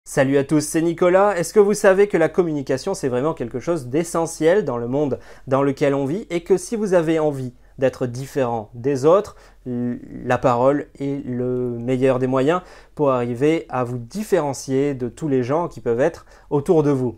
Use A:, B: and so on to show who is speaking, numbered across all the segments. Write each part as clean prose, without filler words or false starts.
A: Salut à tous, c'est Nicolas. Est-ce que vous savez que la communication, c'est vraiment quelque chose d'essentiel dans le monde dans lequel on vit et que si vous avez envie d'être différent des autres, la parole est le meilleur des moyens pour arriver à vous différencier de tous les gens qui peuvent être autour de vous.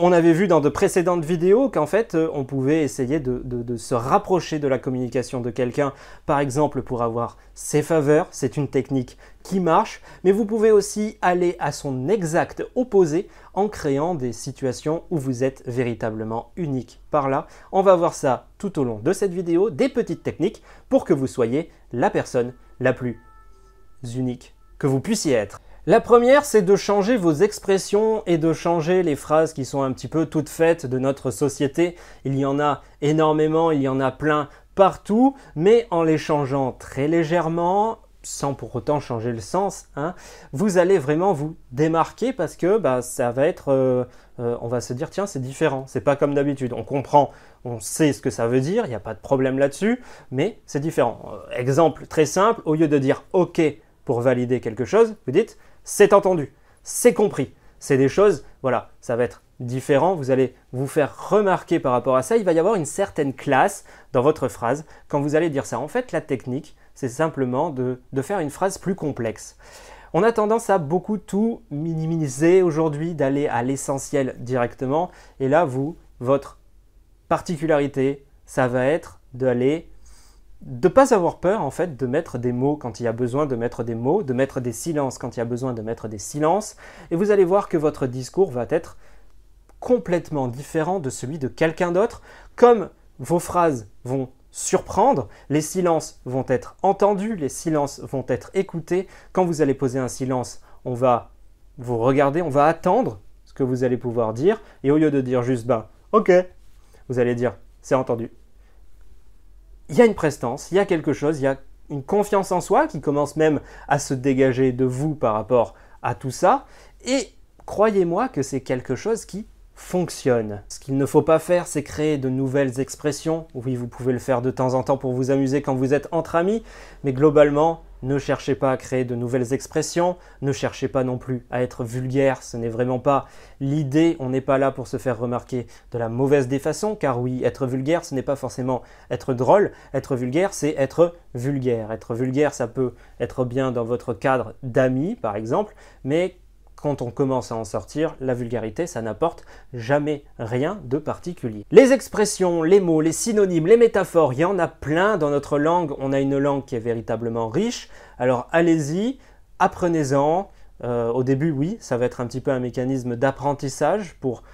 A: On avait vu dans de précédentes vidéos qu'en fait, on pouvait essayer de se rapprocher de la communication de quelqu'un, par exemple pour avoir ses faveurs, c'est une technique qui marche, mais vous pouvez aussi aller à son exact opposé en créant des situations où vous êtes véritablement unique. Par là, on va voir ça tout au long de cette vidéo, des petites techniques pour que vous soyez la personne la plus unique que vous puissiez être. La première, c'est de changer vos expressions et de changer les phrases qui sont un petit peu toutes faites de notre société. Il y en a énormément, il y en a plein partout, mais en les changeant très légèrement, sans pour autant changer le sens, vous allez vraiment vous démarquer parce que ça va être, on va se dire tiens c'est différent, c'est pas comme d'habitude, on comprend, on sait ce que ça veut dire, il n'y a pas de problème là-dessus, mais c'est différent. Exemple très simple, au lieu de dire ok pour valider quelque chose, vous dites c'est entendu, c'est compris. C'est des choses, voilà, ça va être différent, vous allez vous faire remarquer par rapport à ça, il va y avoir une certaine classe dans votre phrase quand vous allez dire ça. En fait, la technique, c'est simplement de faire une phrase plus complexe. On a tendance à beaucoup tout minimiser aujourd'hui, d'aller à l'essentiel directement, et là, votre particularité, ça va être d'aller de ne pas avoir peur en fait de mettre des mots quand il y a besoin de mettre des mots, de mettre des silences quand il y a besoin de mettre des silences, et vous allez voir que votre discours va être complètement différent de celui de quelqu'un d'autre, comme vos phrases vont surprendre, les silences vont être entendus, les silences vont être écoutés. Quand vous allez poser un silence, on va vous regarder, on va attendre ce que vous allez pouvoir dire, et au lieu de dire juste ok, vous allez dire c'est entendu. Il y a une prestance, il y a quelque chose, il y a une confiance en soi qui commence même à se dégager de vous par rapport à tout ça. Et croyez-moi que c'est quelque chose qui fonctionne. Ce qu'il ne faut pas faire, c'est créer de nouvelles expressions. Oui, vous pouvez le faire de temps en temps pour vous amuser quand vous êtes entre amis, mais globalement, ne cherchez pas à créer de nouvelles expressions, ne cherchez pas non plus à être vulgaire, ce n'est vraiment pas l'idée, on n'est pas là pour se faire remarquer de la mauvaise des façons, car oui, être vulgaire, ce n'est pas forcément être drôle, être vulgaire, c'est être vulgaire. Être vulgaire, ça peut être bien dans votre cadre d'amis, par exemple, mais quand on commence à en sortir, la vulgarité, ça n'apporte jamais rien de particulier. Les expressions, les mots, les synonymes, les métaphores, il y en a plein dans notre langue. On a une langue qui est véritablement riche. Alors allez-y, apprenez-en. Au début, oui, ça va être un petit peu un mécanisme d'apprentissage pour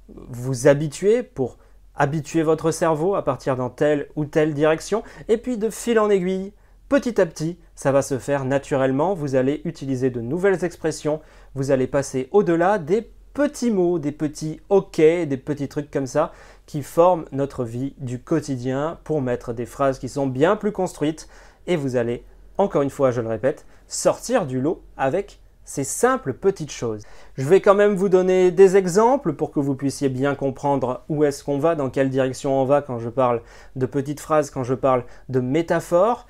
A: vous habituer, pour habituer votre cerveau à partir dans telle ou telle direction. Et puis de fil en aiguille, petit à petit, ça va se faire naturellement, vous allez utiliser de nouvelles expressions, vous allez passer au-delà des petits mots, des petits ok, des petits trucs comme ça qui forment notre vie du quotidien pour mettre des phrases qui sont bien plus construites et vous allez, encore une fois, je le répète, sortir du lot avec ces simples petites choses. Je vais quand même vous donner des exemples pour que vous puissiez bien comprendre où est-ce qu'on va, dans quelle direction on va quand je parle de petites phrases, quand je parle de métaphores.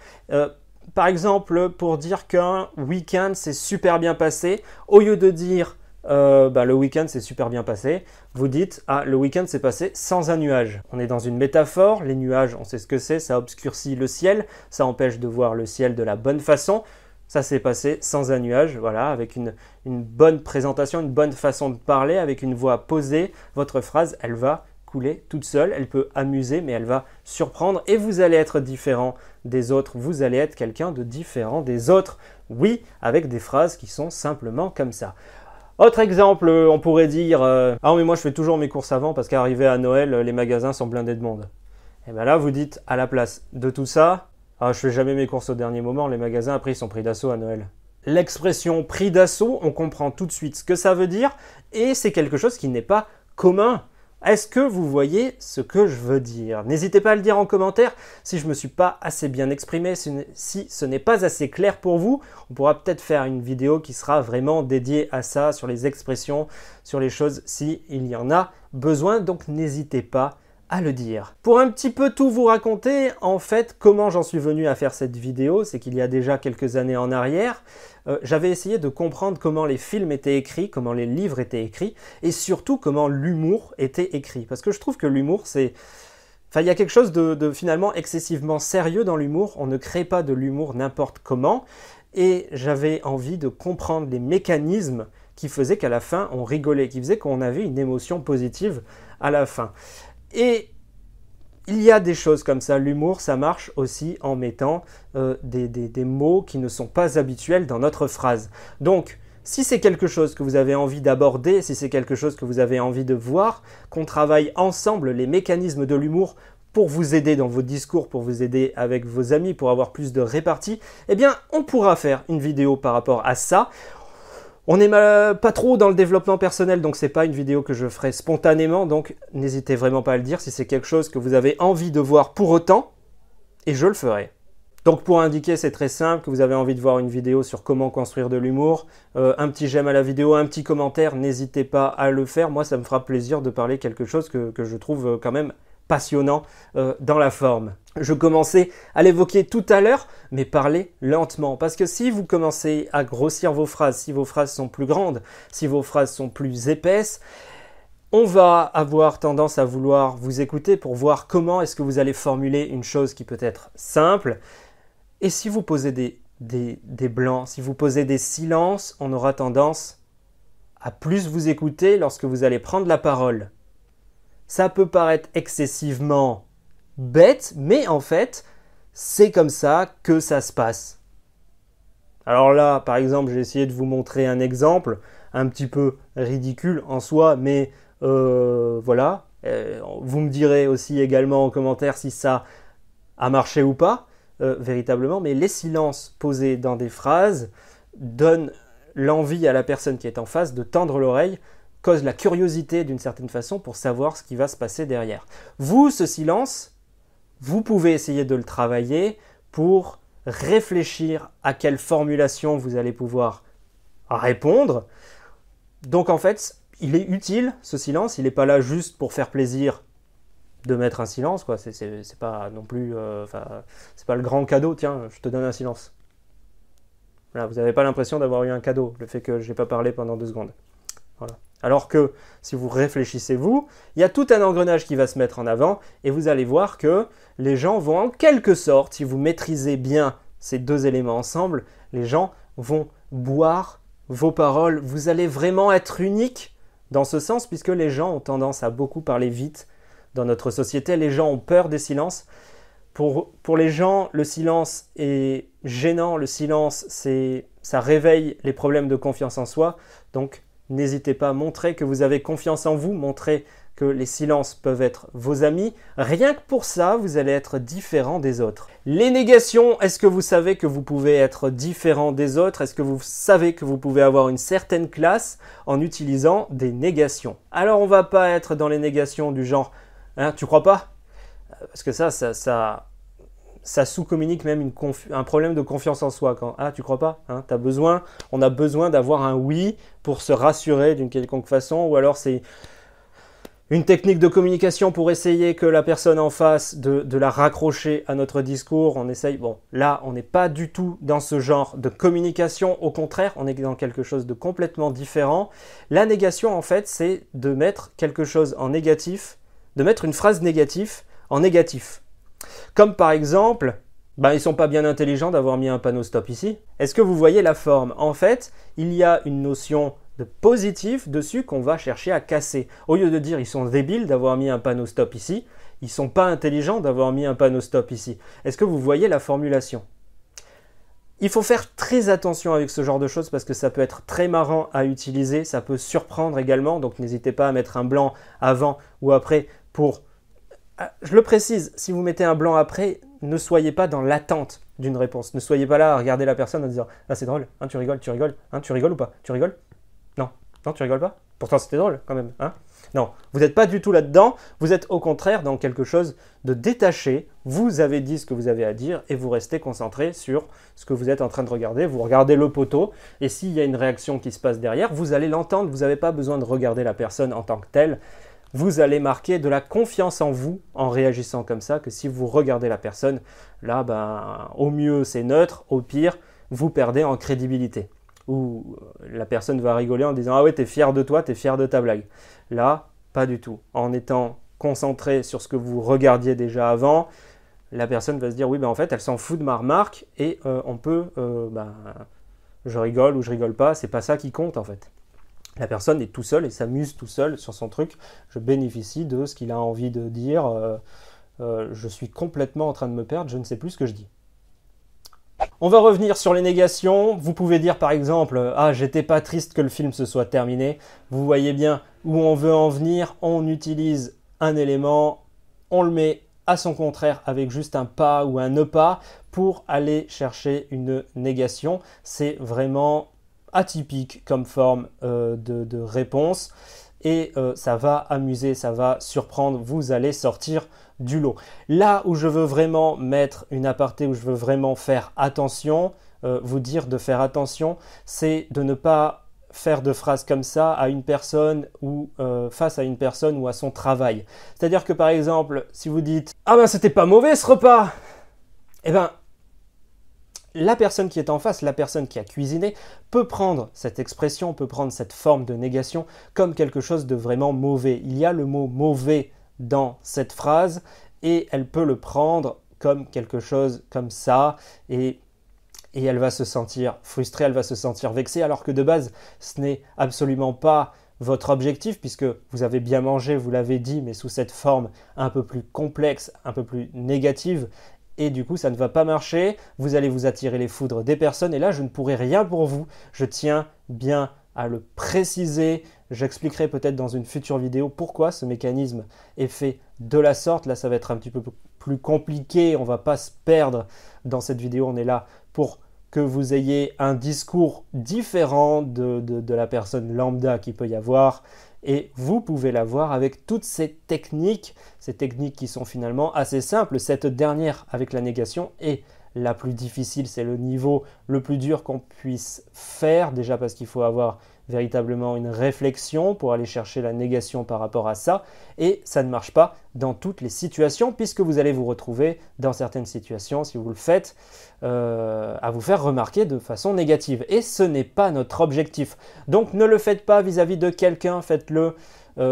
A: Par exemple, pour dire qu'un week-end s'est super bien passé, au lieu de dire le week-end s'est super bien passé, vous dites le week-end s'est passé sans un nuage. On est dans une métaphore, les nuages, on sait ce que c'est, ça obscurcit le ciel, ça empêche de voir le ciel de la bonne façon. Ça s'est passé sans un nuage, voilà, avec une bonne présentation, une bonne façon de parler, avec une voix posée. Votre phrase, elle va couler toute seule, elle peut amuser, mais elle va surprendre et vous allez être différent des autres. Vous allez être quelqu'un de différent des autres. Oui, avec des phrases qui sont simplement comme ça. Autre exemple, on pourrait dire ah oui, moi je fais toujours mes courses avant parce qu'arrivé à Noël, les magasins sont blindés de monde. Et bien là, vous dites à la place de tout ça, je fais jamais mes courses au dernier moment, les magasins après ils sont pris d'assaut à Noël. L'expression pris d'assaut, on comprend tout de suite ce que ça veut dire et c'est quelque chose qui n'est pas commun. Est-ce que vous voyez ce que je veux dire? N'hésitez pas à le dire en commentaire si je ne me suis pas assez bien exprimé, si ce n'est pas assez clair pour vous. On pourra peut-être faire une vidéo qui sera vraiment dédiée à ça, sur les expressions, sur les choses, s'il y en a besoin. Donc n'hésitez pas à le dire. Pour un petit peu tout vous raconter, en fait, comment j'en suis venu à faire cette vidéo, c'est qu'il y a déjà quelques années en arrière, j'avais essayé de comprendre comment les films étaient écrits, comment les livres étaient écrits, et surtout comment l'humour était écrit. Parce que je trouve que l'humour, c'est... Enfin, il y a quelque chose de finalement excessivement sérieux dans l'humour, on ne crée pas de l'humour n'importe comment, et j'avais envie de comprendre les mécanismes qui faisaient qu'à la fin, on rigolait, qui faisaient qu'on avait une émotion positive à la fin. Et il y a des choses comme ça, l'humour, ça marche aussi en mettant des mots qui ne sont pas habituels dans notre phrase. Donc, si c'est quelque chose que vous avez envie d'aborder, si c'est quelque chose que vous avez envie de voir, qu'on travaille ensemble les mécanismes de l'humour pour vous aider dans vos discours, pour vous aider avec vos amis, pour avoir plus de répartie, eh bien, on pourra faire une vidéo par rapport à ça. On n'est pas trop dans le développement personnel, donc c'est pas une vidéo que je ferai spontanément, donc n'hésitez vraiment pas à le dire si c'est quelque chose que vous avez envie de voir pour autant, et je le ferai. Donc pour indiquer, c'est très simple, que vous avez envie de voir une vidéo sur comment construire de l'humour, un petit j'aime à la vidéo, un petit commentaire, n'hésitez pas à le faire. Moi, ça me fera plaisir de parler quelque chose que je trouve quand même passionnant dans la forme. Je commençais à l'évoquer tout à l'heure, mais parlez lentement. Parce que si vous commencez à grossir vos phrases, si vos phrases sont plus grandes, si vos phrases sont plus épaisses, on va avoir tendance à vouloir vous écouter pour voir comment est-ce que vous allez formuler une chose qui peut être simple. Et si vous posez des blancs, si vous posez des silences, on aura tendance à plus vous écouter lorsque vous allez prendre la parole. Ça peut paraître excessivement bête, mais en fait, c'est comme ça que ça se passe. Alors là, par exemple, j'ai essayé de vous montrer un exemple un petit peu ridicule en soi, mais voilà. Vous me direz aussi également en commentaire si ça a marché ou pas, véritablement, mais les silences posés dans des phrases donnent l'envie à la personne qui est en face de tendre l'oreille, cause la curiosité d'une certaine façon pour savoir ce qui va se passer derrière. Vous, ce silence, vous pouvez essayer de le travailler pour réfléchir à quelle formulation vous allez pouvoir répondre. Donc en fait, il est utile ce silence, il n'est pas là juste pour faire plaisir de mettre un silence, quoi. C'est pas non plus, c'est pas le grand cadeau, tiens, je te donne un silence. Voilà, vous n'avez pas l'impression d'avoir eu un cadeau, le fait que je n'ai pas parlé pendant 2 secondes. Voilà. Alors que si vous réfléchissez vous, il y a tout un engrenage qui va se mettre en avant et vous allez voir que les gens vont en quelque sorte, si vous maîtrisez bien ces 2 éléments ensemble, les gens vont boire vos paroles. Vous allez vraiment être unique dans ce sens puisque les gens ont tendance à beaucoup parler vite dans notre société. Les gens ont peur des silences. Pour les gens, le silence est gênant. Le silence, ça réveille les problèmes de confiance en soi. Donc, n'hésitez pas à montrer que vous avez confiance en vous, montrer que les silences peuvent être vos amis. Rien que pour ça, vous allez être différent des autres. Les négations, est-ce que vous savez que vous pouvez être différent des autres? Est-ce que vous savez que vous pouvez avoir une certaine classe en utilisant des négations? Alors, on ne va pas être dans les négations du genre hein, « tu crois pas ?» Parce que ça sous-communique même un problème de confiance en soi. Quand, ah, tu crois pas hein, on a besoin d'avoir un oui pour se rassurer d'une quelconque façon, ou alors c'est une technique de communication pour essayer que la personne en face de la raccrocher à notre discours. On essaye, bon, là, on n'est pas du tout dans ce genre de communication. Au contraire, on est dans quelque chose de complètement différent. La négation, en fait, c'est de mettre quelque chose en négatif, de mettre une phrase négative en négatif. Comme par exemple, ils ne sont pas bien intelligents d'avoir mis un panneau stop ici. Est-ce que vous voyez la forme? En fait, il y a une notion de positif dessus qu'on va chercher à casser. Au lieu de dire ils sont débiles d'avoir mis un panneau stop ici, ils ne sont pas intelligents d'avoir mis un panneau stop ici. Est-ce que vous voyez la formulation? Il faut faire très attention avec ce genre de choses parce que ça peut être très marrant à utiliser, ça peut surprendre également, donc n'hésitez pas à mettre un blanc avant ou après pour... Je le précise, si vous mettez un blanc après, ne soyez pas dans l'attente d'une réponse. Ne soyez pas là à regarder la personne en disant « Ah, c'est drôle, hein, tu rigoles, hein, tu rigoles ou pas? Tu rigoles? Non, non, tu rigoles pas? Pourtant, c'était drôle quand même, hein ?» Non, vous n'êtes pas du tout là-dedans, vous êtes au contraire dans quelque chose de détaché. Vous avez dit ce que vous avez à dire et vous restez concentré sur ce que vous êtes en train de regarder. Vous regardez le poteau et s'il y a une réaction qui se passe derrière, vous allez l'entendre. Vous n'avez pas besoin de regarder la personne en tant que telle. vous allez marquer de la confiance en vous en réagissant comme ça, que si vous regardez la personne, là, ben, au mieux c'est neutre, au pire, vous perdez en crédibilité. Ou la personne va rigoler en disant « Ah ouais, t'es fier de toi, t'es fier de ta blague ». Là, pas du tout. En étant concentré sur ce que vous regardiez déjà avant, la personne va se dire « Oui, ben en fait, elle s'en fout de ma remarque et on peut… je rigole ou je rigole pas, c'est pas ça qui compte en fait ». La personne est tout seul et s'amuse tout seul sur son truc. Je bénéficie de ce qu'il a envie de dire. Je suis complètement en train de me perdre, je ne sais plus ce que je dis. On va revenir sur les négations. Vous pouvez dire par exemple « Ah, j'étais pas triste que le film se soit terminé ». Vous voyez bien où on veut en venir. On utilise un élément, on le met à son contraire avec juste un pas ou un ne pas pour aller chercher une négation. C'est vraiment atypique comme forme de réponse et ça va amuser, ça va surprendre, vous allez sortir du lot. Là où je veux vraiment mettre une aparté, où je veux vraiment faire attention, vous dire de faire attention, c'est de ne pas faire de phrases comme ça à une personne ou face à une personne ou à son travail. C'est-à-dire que par exemple, si vous dites « Ah ben c'était pas mauvais ce repas !» Eh ben la personne qui est en face, la personne qui a cuisiné, peut prendre cette expression, peut prendre cette forme de négation comme quelque chose de vraiment mauvais. Il y a le mot « mauvais » dans cette phrase et elle peut le prendre comme quelque chose comme ça et elle va se sentir frustrée, elle va se sentir vexée alors que de base, ce n'est absolument pas votre objectif puisque vous avez bien mangé, vous l'avez dit, mais sous cette forme un peu plus complexe, un peu plus négative. Et du coup, ça ne va pas marcher, vous allez vous attirer les foudres des personnes et là, je ne pourrai rien pour vous. Je tiens bien à le préciser. J'expliquerai peut-être dans une future vidéo pourquoi ce mécanisme est fait de la sorte. Là, ça va être un petit peu plus compliqué, on ne va pas se perdre dans cette vidéo. On est là pour que vous ayez un discours différent de la personne lambda qu'il peut y avoir. Et vous pouvez l'avoir avec toutes ces techniques qui sont finalement assez simples. Cette dernière avec la négation est la plus difficile, c'est le niveau le plus dur qu'on puisse faire, déjà parce qu'il faut avoir véritablement une réflexion pour aller chercher la négation par rapport à ça, et ça ne marche pas dans toutes les situations, puisque vous allez vous retrouver dans certaines situations, si vous le faites, à vous faire remarquer de façon négative, et ce n'est pas notre objectif. Donc ne le faites pas vis-à-vis de quelqu'un, faites-le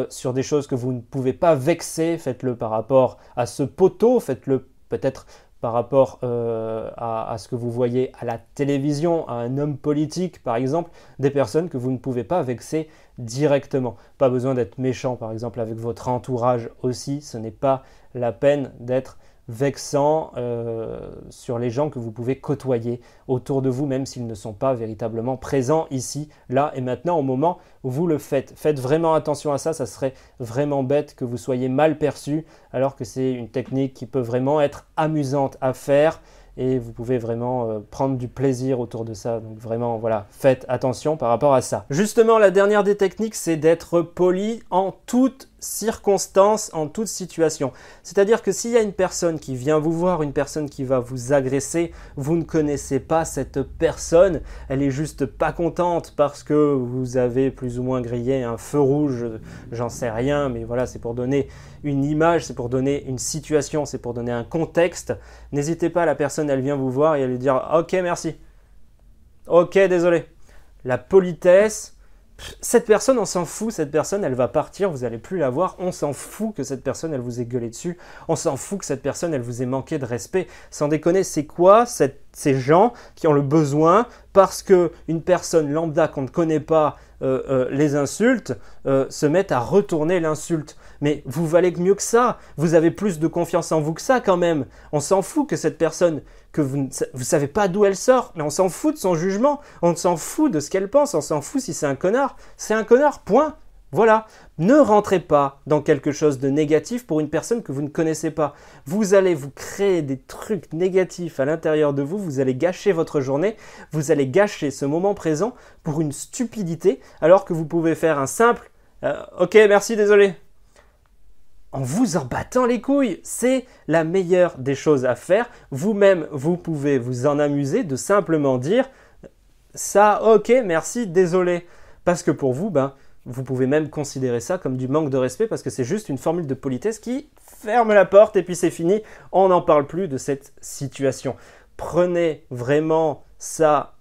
A: sur des choses que vous ne pouvez pas vexer, faites-le par rapport à ce poteau, faites-le peut-être par rapport à ce que vous voyez à la télévision, à un homme politique par exemple, des personnes que vous ne pouvez pas vexer directement. Pas besoin d'être méchant par exemple avec votre entourage aussi, ce n'est pas la peine d'être vexant sur les gens que vous pouvez côtoyer autour de vous, même s'ils ne sont pas véritablement présents ici, là et maintenant au moment où vous le faites. Faites vraiment attention à ça, ça serait vraiment bête que vous soyez mal perçu, alors que c'est une technique qui peut vraiment être amusante à faire et vous pouvez vraiment prendre du plaisir autour de ça. Donc vraiment, voilà, faites attention par rapport à ça. Justement, la dernière des techniques, c'est d'être poli en toutes circonstances, en toute situation. C'est-à-dire que s'il y a une personne qui vient vous voir, une personne qui va vous agresser, vous ne connaissez pas cette personne, elle est juste pas contente parce que vous avez plus ou moins grillé un feu rouge, j'en sais rien, mais voilà, c'est pour donner une image, c'est pour donner une situation, c'est pour donner un contexte. N'hésitez pas, la personne, elle vient vous voir et elle lui dire « Ok, merci. Ok, désolé. » La politesse, cette personne, on s'en fout, cette personne, elle va partir, vous n'allez plus la voir. On s'en fout que cette personne, elle vous ait gueulé dessus. On s'en fout que cette personne, elle vous ait manqué de respect. Sans déconner, c'est quoi ces gens qui ont le besoin, parce qu'une personne lambda qu'on ne connaît pas les insulte, se mettent à retourner l'insulte. Mais vous valez mieux que ça, vous avez plus de confiance en vous que ça quand même. On s'en fout que cette personne, que vous ne savez pas d'où elle sort, mais on s'en fout de son jugement, on s'en fout de ce qu'elle pense, on s'en fout si c'est un connard. C'est un connard, point. Voilà. Ne rentrez pas dans quelque chose de négatif pour une personne que vous ne connaissez pas. Vous allez vous créer des trucs négatifs à l'intérieur de vous, vous allez gâcher votre journée, vous allez gâcher ce moment présent pour une stupidité, alors que vous pouvez faire un simple « Ok, merci, désolé ». En vous en battant les couilles, c'est la meilleure des choses à faire. Vous-même, vous pouvez vous en amuser de simplement dire « ça, ok, merci, désolé ». Parce que pour vous, Vous pouvez même considérer ça comme du manque de respect parce que c'est juste une formule de politesse qui ferme la porte et puis c'est fini. On n'en parle plus de cette situation. Prenez vraiment ça,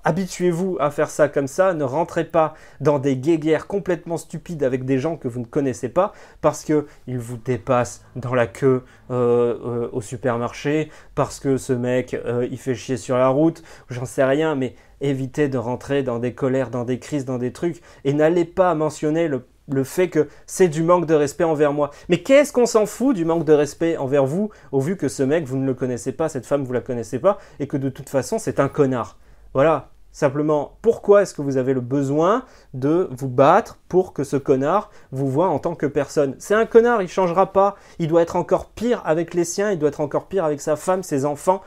A: habituez-vous à faire ça comme ça. Ne rentrez pas dans des guéguerres complètement stupides avec des gens que vous ne connaissez pas parce qu'ils vous dépassent dans la queue au supermarché, parce que ce mec il fait chier sur la route, j'en sais rien, mais évitez de rentrer dans des colères, dans des crises, dans des trucs et n'allez pas mentionner le fait que c'est du manque de respect envers moi. Mais qu'est-ce qu'on s'en fout du manque de respect envers vous, au vu que ce mec, vous ne le connaissez pas, cette femme, vous ne la connaissez pas, et que de toute façon, c'est un connard. Voilà, simplement, pourquoi est-ce que vous avez le besoin de vous battre pour que ce connard vous voit en tant que personne? C'est un connard, il ne changera pas, il doit être encore pire avec les siens, il doit être encore pire avec sa femme, ses enfants,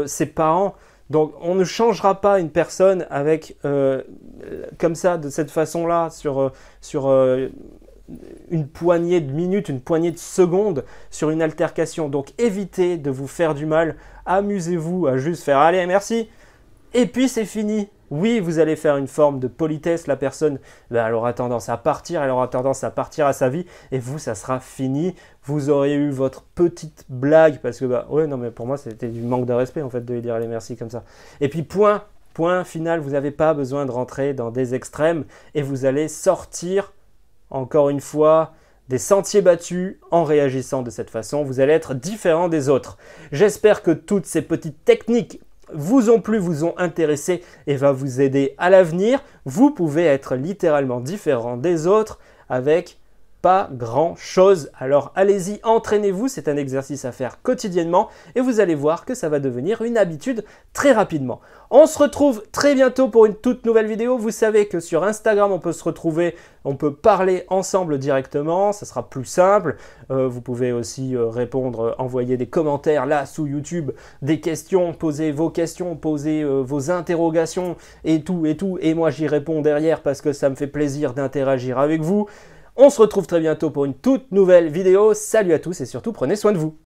A: ses parents. Donc on ne changera pas une personne avec comme ça, de cette façon-là, sur une poignée de minutes, une poignée de secondes sur une altercation. Donc évitez de vous faire du mal, amusez-vous à juste faire « allez, merci !» et puis c'est fini. Oui, vous allez faire une forme de politesse, la personne, elle aura tendance à partir, elle aura tendance à partir à sa vie, et vous, ça sera fini. Vous aurez eu votre petite blague, parce que, ouais, non, mais pour moi, c'était du manque de respect, en fait, de lui dire allez, merci, comme ça. Et puis, point final, vous n'avez pas besoin de rentrer dans des extrêmes, et vous allez sortir, encore une fois, des sentiers battus en réagissant de cette façon. Vous allez être différent des autres. J'espère que toutes ces petites techniques vous ont plu, vous ont intéressé et va vous aider à l'avenir. Vous pouvez être littéralement différent des autres avec pas grand chose. Alors allez-y, entraînez-vous, c'est un exercice à faire quotidiennement et vous allez voir que ça va devenir une habitude très rapidement. On se retrouve très bientôt pour une toute nouvelle vidéo. Vous savez que sur Instagram, on peut se retrouver, on peut parler ensemble directement, ça sera plus simple. Vous pouvez aussi répondre, envoyer des commentaires là sous YouTube, des questions, poser vos questions, poser vos interrogations et tout. Et moi j'y réponds derrière parce que ça me fait plaisir d'interagir avec vous. On se retrouve très bientôt pour une toute nouvelle vidéo. Salut à tous et surtout prenez soin de vous.